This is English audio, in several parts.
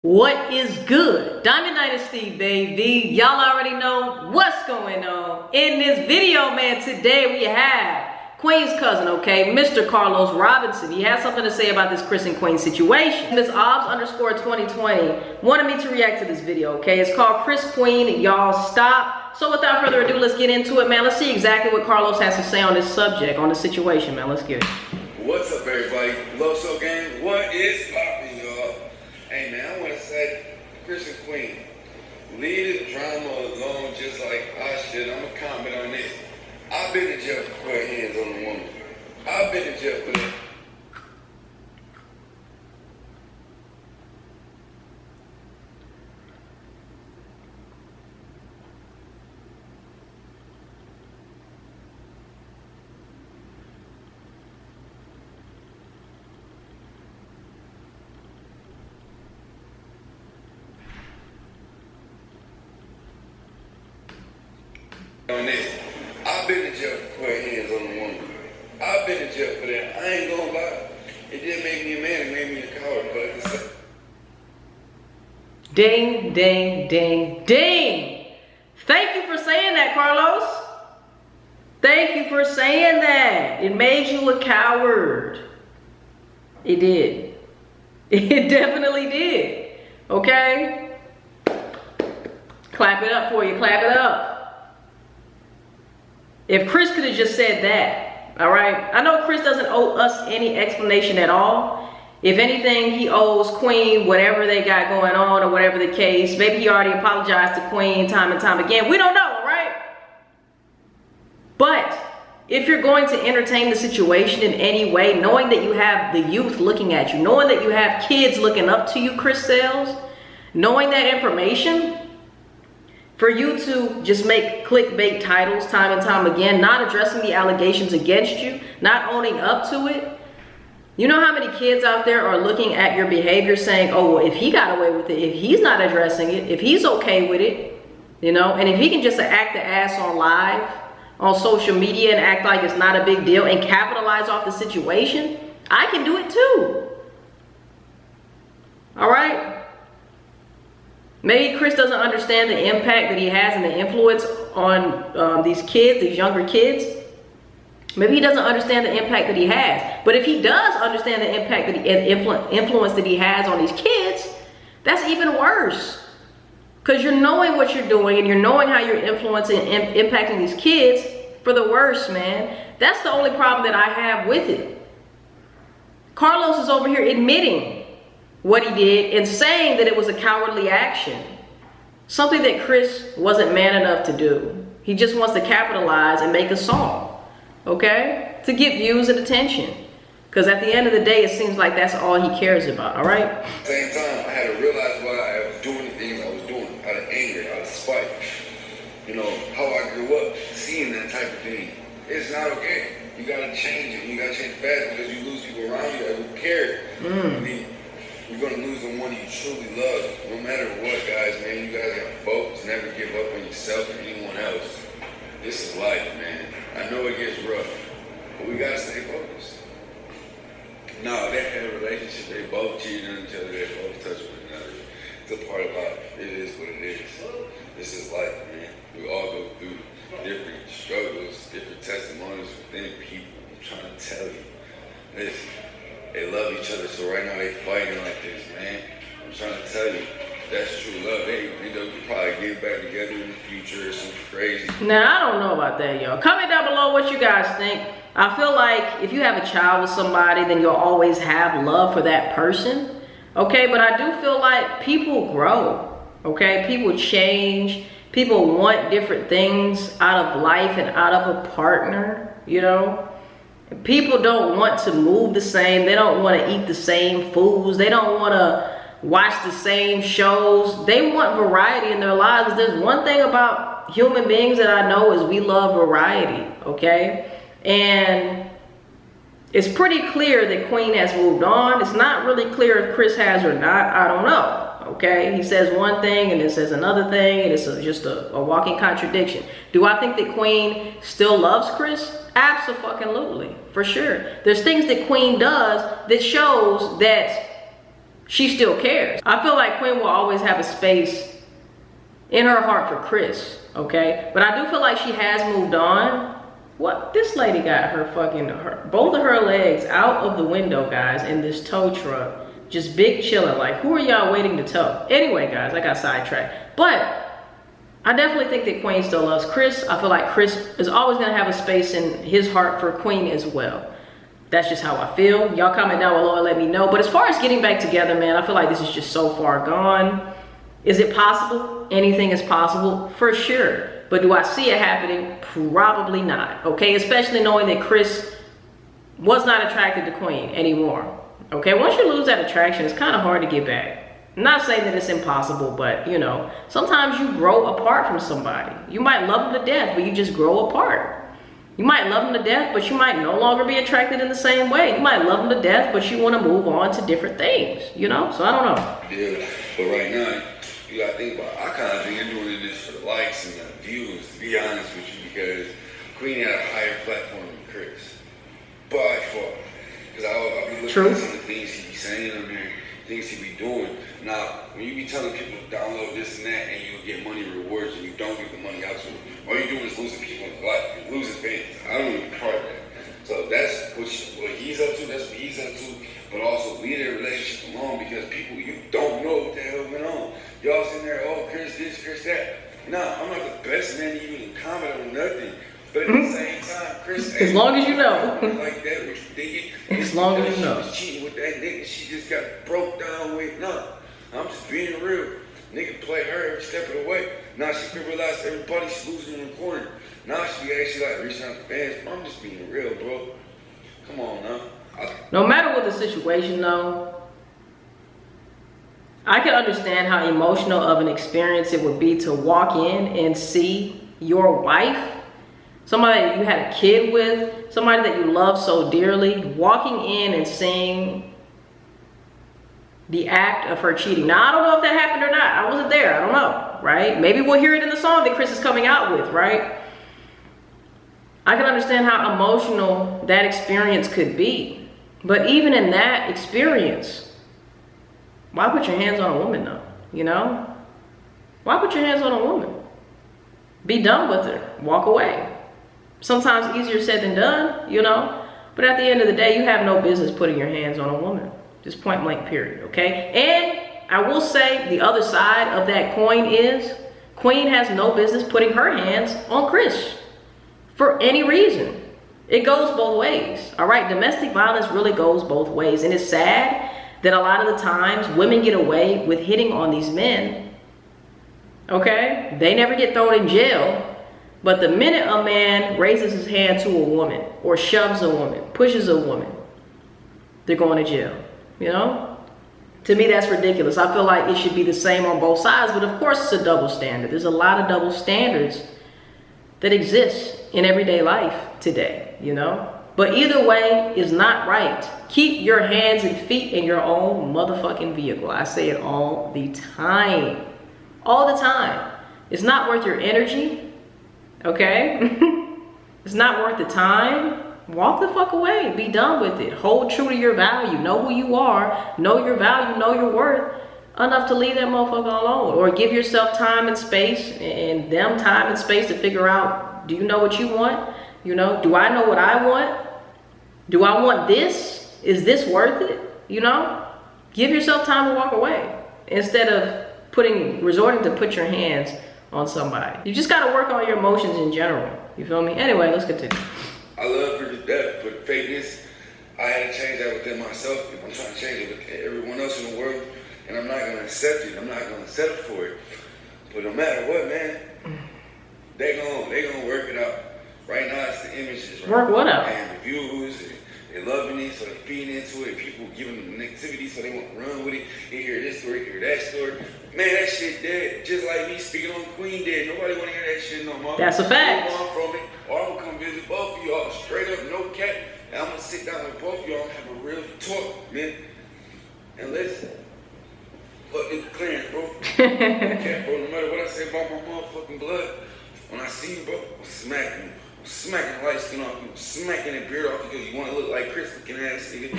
What is good? Diamond Dynasty, baby. Y'all already know what's going on. In this video, man, today we have Queen's cousin, okay, Mr. Carlos Robinson. He has something to say about this Chris and Queen situation. Miss Obs_2020 wanted me to react to this video, okay? It's called Chris Queen, y'all stop. So without further ado, let's get into it, man. Let's see exactly what Carlos has to say on this subject, on this situation, man. Let's get it. What's up, everybody? Love So Gang, what is poppin', y'all? Hey, man, I want to say, Chris and Queen, leave the drama alone just like I should. I'm going to comment on this. I've been in jail for putting hands on a woman. I've been in jail for that. On this. I've been in jail for putting hands on a woman. I've been in jail for that. I ain't gonna lie. It didn't make me a man, it made me a coward. But at the same Ding, ding, ding, ding. Thank you for saying that, Carlos. Thank you for saying that. It made you a coward. It did. It definitely did. Okay? Clap it up for you. Clap it up. If Chris could have just said that, all right? I know Chris doesn't owe us any explanation at all. If anything, he owes Queen whatever they got going on or whatever the case. Maybe he already apologized to Queen time and time again. We don't know, all right? But if you're going to entertain the situation in any way, knowing that you have the youth looking at you, knowing that you have kids looking up to you, Chris Sales, knowing that information, for you to just make clickbait titles time and time again, not addressing the allegations against you, not owning up to it. You know how many kids out there are looking at your behavior saying, oh, well, if he got away with it, if he's not addressing it, if he's okay with it, you know, and if he can just act the ass on live, on social media and act like it's not a big deal and capitalize off the situation, I can do it too. All right? Maybe Chris doesn't understand the impact that he has and the influence on these kids, these younger kids. Maybe he doesn't understand the impact that he has. But if he does understand the impact that influence that he has on these kids, that's even worse. Because you're knowing what you're doing and you're knowing how you're influencing and impacting these kids for the worse, man. That's the only problem that I have with it. Carlos is over here admitting what he did and saying that it was a cowardly action. Something that Chris wasn't man enough to do. He just wants to capitalize and make a song, okay? To get views and attention. Because at the end of the day, it seems like that's all he cares about, all right? At the same time, I had to realize why I was doing the things I was doing, out of anger, out of spite. You know, how I grew up, seeing that type of thing. It's not okay. You gotta change it. You gotta change fast because you lose people around you that will care. I mean, you're gonna lose the one you truly love. No matter what, guys, man, you guys gotta focus. Never give up on yourself or anyone else. This is life, man. I know it gets rough, but we gotta stay focused. No, they had a relationship. They both cheated on each other. They both touched one another. It's a part of life. It is what it is. This is life, man. We all go through different struggles, different testimonies within people. I'm trying to tell you. Listen. They love each other, so right now they fighting like this, man. I'm trying to tell you, that's true love. They could probably get back together in the future or something crazy. Now, I don't know about that, y'all. Comment down below what you guys think. I feel like if you have a child with somebody, then you'll always have love for that person, okay? But I do feel like people grow, okay? People change. People want different things out of life and out of a partner, you know? People don't want to move the same. They don't want to eat the same foods. They don't want to watch the same shows. They want variety in their lives. There's one thing about human beings that I know is we love variety, okay? And it's pretty clear that Queen has moved on. It's not really clear if Chris has or not. I don't know. Okay, he says one thing and then says another thing, and it's just a walking contradiction. Do I think that Queen still loves Chris? Absolutely, for sure. There's things that Queen does that shows that she still cares. I feel like Queen will always have a space in her heart for Chris, okay? But I do feel like she has moved on. What? This lady got both of her legs out of the window, guys, in this tow truck. Just big chilling. Like, who are y'all waiting to tow? Anyway, guys, I got sidetracked. But I definitely think that Queen still loves Chris. I feel like Chris is always gonna have a space in his heart for Queen as well. That's just how I feel. Y'all comment down below and let me know. But as far as getting back together, man, I feel like this is just so far gone. Is it possible? Anything is possible, for sure. But do I see it happening? Probably not, okay? Especially knowing that Chris was not attracted to Queen anymore, okay? Once you lose that attraction, it's kind of hard to get back. I'm not saying that it's impossible, but you know, sometimes you grow apart from somebody. You might love them to death, but you just grow apart. You might love them to death, but you might no longer be attracted in the same way. You might love them to death, but you want to move on to different things, you know? So I don't know. Yeah, but right now, you gotta think about, I kind of think you're doing this for the likes and the views, to be honest with you, because Queen had a higher platform than Chris. By far. Because I'll be looking at some of the things he be saying on there, things he be doing. Now, when you be telling people to download this and that, and you'll get money rewards, and you don't give the money out to them, all you're doing is losing people in life, you're losing fans. I don't even be part of that. So that's what he's up to, that's what he's up to. But also leave their relationship alone, because people, you don't know what the hell went on. Y'all sitting there, oh, Chris this, Chris that. Nah, I'm not the best man to even comment on nothing. But at the same time, Chris, as long as you know, like that, what you thinking? As long as you know, she was cheating with that nigga. She just got broke down with. No, I'm just being real. Nigga play her every step of the way. Now she can realize everybody's losing in the corner. Now she actually like reaching out to fans. I'm just being real, bro. Come on now. No matter what the situation, though, I can understand how emotional of an experience it would be to walk in and see your wife, somebody that you had a kid with, somebody that you love so dearly, walking in and seeing the act of her cheating. Now, I don't know if that happened or not. I wasn't there. I don't know, right? Maybe we'll hear it in the song that Chris is coming out with, right? I can understand how emotional that experience could be. But even in that experience, why put your hands on a woman though, you know? Why put your hands on a woman? Be done with her, walk away. Sometimes easier said than done, you know? But at the end of the day, you have no business putting your hands on a woman. Just point blank period, okay? And I will say the other side of that coin is Queen has no business putting her hands on Chris for any reason. It goes both ways, all right? Domestic violence really goes both ways. And it's sad that a lot of the times women get away with hitting on these men, okay? They never get thrown in jail. But the minute a man raises his hand to a woman or shoves a woman, pushes a woman, they're going to jail, you know? To me, that's ridiculous. I feel like it should be the same on both sides, but of course it's a double standard. There's a lot of double standards that exist in everyday life today, you know? But either way is not right. Keep your hands and feet in your own motherfucking vehicle. I say it all the time. All the time. It's not worth your energy, okay? It's not worth the time. Walk the fuck away. Be done with it. Hold true to your value. Know who you are. Know your value. Know your worth. Enough to leave that motherfucker alone. Or give yourself time and space, and them time and space to figure out, do you know what you want? You know, do I know what I want? Do I want this? Is this worth it? You know, give yourself time to walk away instead of resorting to put your hands on somebody. You just got to work on your emotions in general. You feel me? Anyway, let's continue. I love her to death, but fakeness, I had to change that within myself. I'm trying to change it with everyone else in the world, and I'm not going to accept it. I'm not going to settle for it. But no matter what, man, they gonna work it out. Right now, it's the images. Right? Work what out? And the views, and they're loving it, so they're feeding into it. People giving them negativity, so they want to run with it. You hear this story, you hear that story. Man, that shit dead. Just like me speaking on Queen dead. Nobody want to hear that shit no more. That's a fact. I'm from it, or I'm gonna come visit both of y'all straight up, no cap. And I'm gonna sit down with both of y'all and have a real talk, man. And listen, fuck this Clarence, bro. Okay, bro. No matter what I say about my motherfucking blood, when I see you, bro, I'm smacking you. I'm smacking the light skin off you. I'm smacking that beard off because you want to look like Chris looking ass nigga.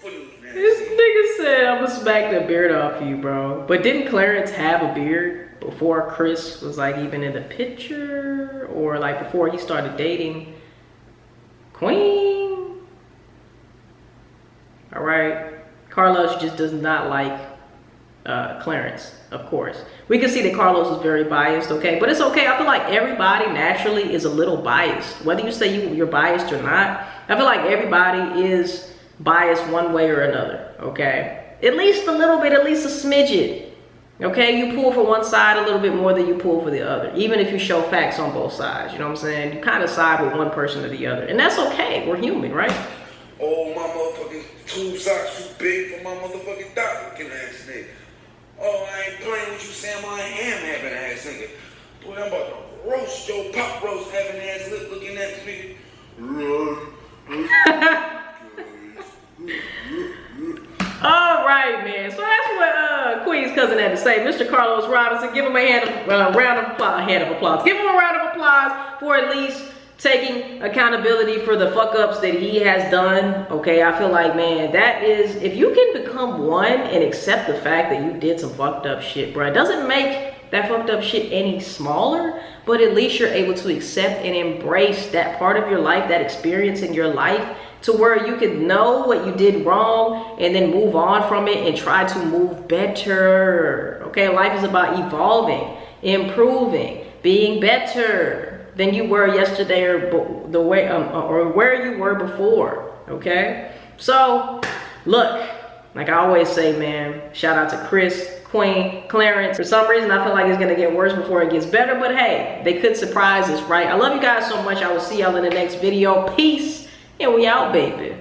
Fully looking This nigga said, I'm gonna smack the beard off you, bro. But didn't Clarence have a beard before Chris was like even in the picture? Or like before he started dating Queen? All right. Carlos just does not like Clarence, of course. We can see that Carlos is very biased, okay? But it's okay. I feel like everybody naturally is a little biased. Whether you say you're biased or not, I feel like everybody is biased one way or another, okay? At least a little bit, at least a smidget, okay? You pull for one side a little bit more than you pull for the other, even if you show facts on both sides, you know what I'm saying? You kind of side with one person or the other, and that's okay. We're human, right? Oh, my motherfucking tube socks too big for my motherfucking dog looking ass nigga. Oh, I ain't playing with you, Sam. I am having ass nigga. Boy, I'm about to roast your pop roast having ass lip looking ass nigga. All right, man. So that's what Queen's cousin had to say. Mr. Carlos Robinson, give him a round of applause. Give him a round of applause for at least taking accountability for the fuck ups that he has done. Okay, I feel like, man, that is, if you can become one and accept the fact that you did some fucked up shit, bro, it doesn't make that fucked up shit any smaller, but at least you're able to accept and embrace that part of your life, that experience in your life, to where you can know what you did wrong and then move on from it and try to move better. Okay, life is about evolving, improving, being better than you were yesterday or the way or where you were before. Okay, so look, like I always say, man, shout out to Chris, Queen, Clarence. For some reason I feel like it's gonna get worse before it gets better, but hey, they could surprise us, right? I love you guys so much. I will see y'all in the next video. Peace, and we out, baby.